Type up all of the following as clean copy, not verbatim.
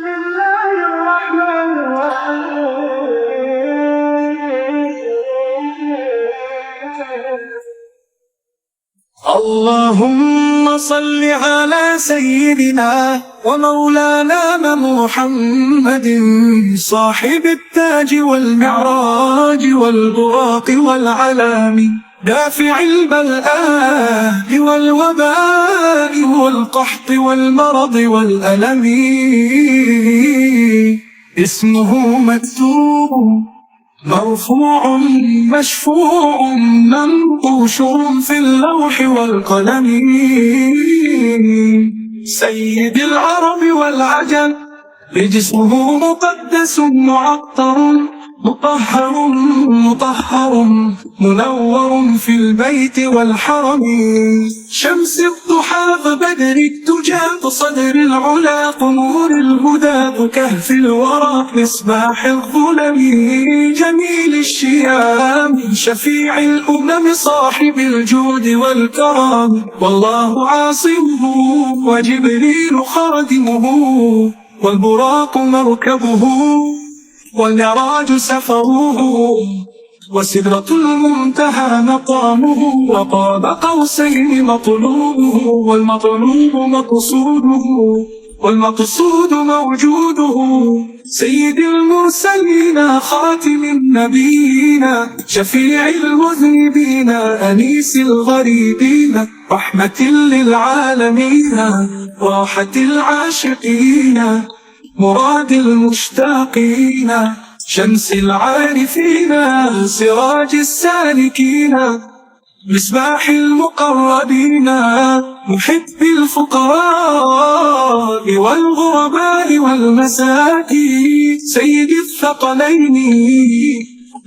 بسم الله الرحمن الرحيم. اللهم صل على سيدنا ومولانا محمد صاحب التاج والمعراج والبراق والعلام، دافع البلاء والوباء والقحط والمرض والألم. اسمه مكتوب مرفوع مشفوع منقوش في اللوح والقلم. سيد العرب والعجم بجسمه مقدس معطر مطهر منور في البيت والحرم. شمس الضحى فبدر الدجى صدر العلا قمور الهدى كهف الورى مصباح الظلم. جميل الشيام شفيع الأمم صاحب الجود والكرم، والله عاصمه وجبريل خادمه والبراق مركبه والمعراج سفره وسدرة المنتهى مقامه وقاب قوسين مطلوبه والمقصود موجوده. سيد المرسلين خاتم النبيين شفيع المذنبين أنيس الغريبين رحمة للعالمين راحة العاشقين مراد المشتاقين شمس العارفين سراج السالكين مصباح المقربين محب الفقراء والغرباء والمساكين. سيد الثقلين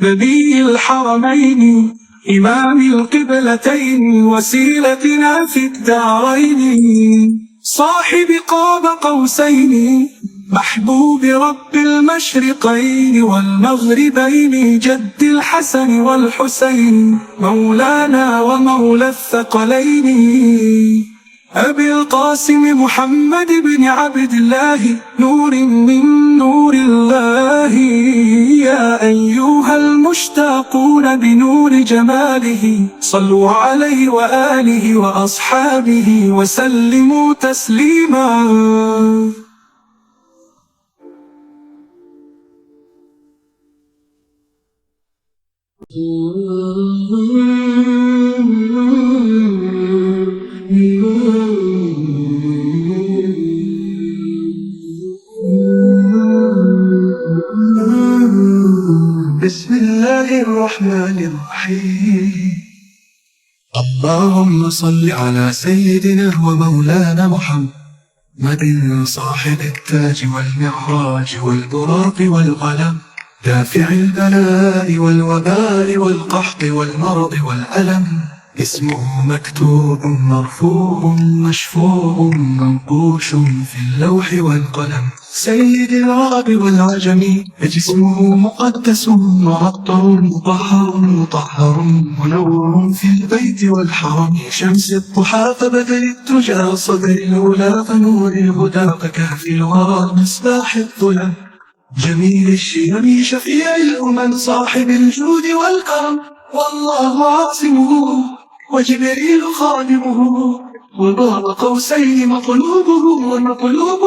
نبي الحرمين إمام القبلتين وسيلتنا في الدارين. صاحب قاب قوسين محبوب رب المشرقين والمغربين جد الحسن والحسين مولانا ومولى الثقلين. أبي القاسم محمد بن عبد الله نور من نور الله. يا أيها المشتاقون بنور جماله صلوا عليه وآله وأصحابه وسلموا تسليما. بسم الله الرحمن الرحيم. اللهم صل على سيدنا ومولانا محمد صاحب التاج والمعراج والبراق والقلم، دافع البلاء والوباء والقحط والمرض والألم. اسمه مكتوب مرفوع مشفوع منقوش في اللوح والقلم. سيد العرب والعجم جسمه مقدس معطر مطهر منور في البيت والحرم. شمس الضحى فبدر الدجى صدر الأولى فنور الهدى كهف الورى مصباح الظلم. جميل الشيم شفيع الأمم صاحب الجود والكرم، والله عاصمه وجبريل خادمه وباب قوسين مطلوبه والمطلوب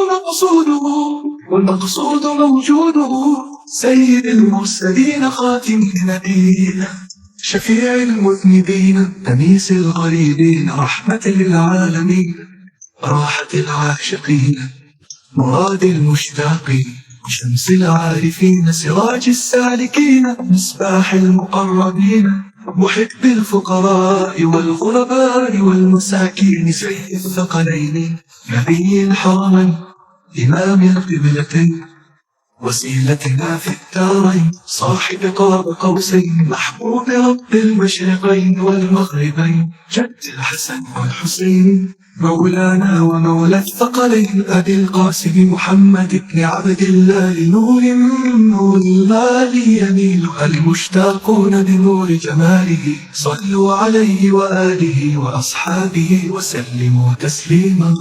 والمقصود موجوده. سيد المرسلين خاتم النبيين شفيع المذنبين أنيس الغريبين رحمة للعالمين راحة العاشقين مراد المشتاقين شمس العارفين سراج السالكين مصباح المقربين محب الفقراء والغرباء والمساكين. سيد الثقلين نبي الحرمين إمام القبلتين وسيلتنا في الدارين. صاحب قاب قوسين محبوب رب المشرقين والمغربين جد الحسن والحسين مولانا ومولى الثقلين. أبي القاسم محمد بن عبد الله نور من نور الله يميل المشتاقون بنور جماله صلوا عليه وآله وأصحابه وسلموا تسليما.